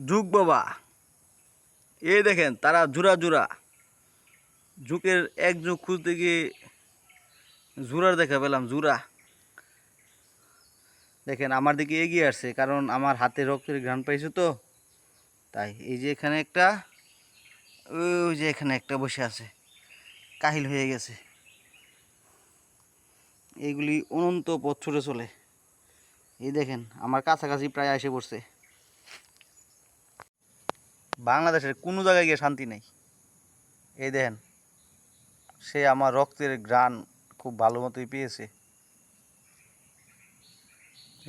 যুগ বাবা, এই দেখেন তারা জোড়া জোড়া যুগের এক যুগ খুঁজতে গিয়ে জোড়ার দেখা পেলাম। জোড়া দেখেন আমার দিকে এগিয়ে আসছে, কারণ আমার হাতে রক্তের ঘ্রাণ পাইছে তো তাই। এই যে এখানে একটা, ওই যে এখানে একটা বসে আছে, কাহিল হয়ে গেছে। এইগুলি অনন্ত পথ ছুটে চলে। এই দেখেন আমার কাছাকাছি প্রায় এসে পড়ছে। বাংলাদেশের কোনো জায়গায় গিয়ে শান্তি নেই। এই দেখেন সে আমার রক্তের ঘ্রাণ খুব ভালো মতোই পেয়েছে।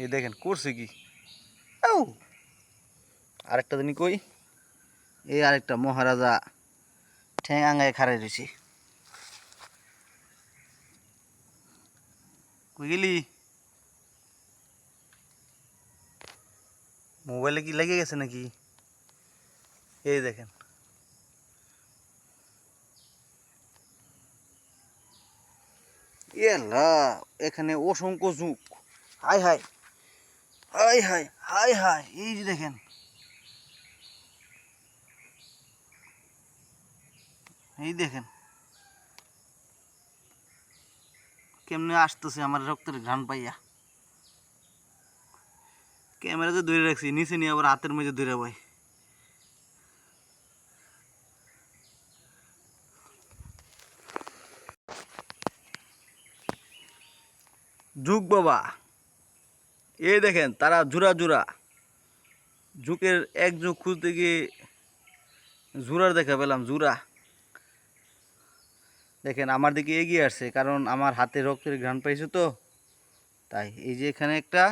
এই দেখেন করছে কি। ও আরেকটা দিনই কই, এই আরেকটা মহারাজা ঠ্যাং আঙ্গায় খাড়াই রয়েছে। কই গেলি? মোবাইলে কি লেগে গেছে নাকি? এই দেখেন এলা, এখানে অসংখ্য যুগ। High high high high high high, এই যে দেখেন, এই দেখেন কেমনে আসতেছে আমার রক্তের ঘ্রাণ পাইয়া। ক্যামেরাতে ধরে রাখছি, নিচে নিয়ে আবার হাতের মধ্যে ধরে বই। যুগ বাবা, এই দেখেন তারা জোড়া জোড়া যুগের এক যুগ খুঁজতে গিয়ে জোড়ার দেখা পেলাম। জোড়া দেখেন আমার দিকে এগিয়ে আসছে, কারণ আমার হাতে রক্তের ঘ্রাণ পাইছে তো তাই। এই যে এখানে একটা,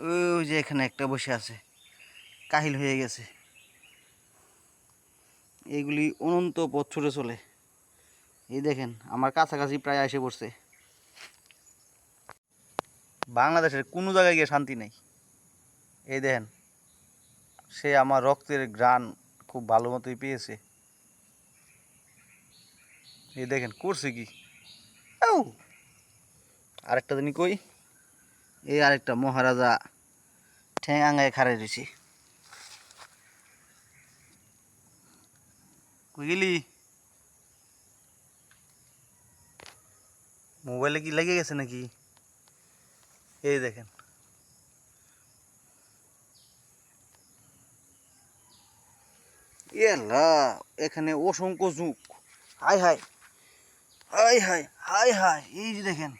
ওই যে এখানে একটা বসে আছে, কাহিল হয়ে গেছে। এইগুলি অনন্ত পথ ছুটে চলে। এই দেখেন আমার কাছাকাছি প্রায় এসে পড়ছে। বাংলাদেশের কোনো জায়গায় গিয়ে শান্তি নেই। এই দেখেন সে আমার রক্তের ঘ্রাণ খুব ভালো মতোই পেয়েছে। এই দেখেন করছে কি। ও আরেকটা দিনই কই, এই আরেকটা মহারাজা ঠ্যাং আঙ্গায় খাড়াই রয়েছে। কই গেলি? মোবাইলে কি লেগে গেছে নাকি? এই দেখেন এলা, এখানে অসংখ্য যুগ। High high high high high high, এই যে দেখেন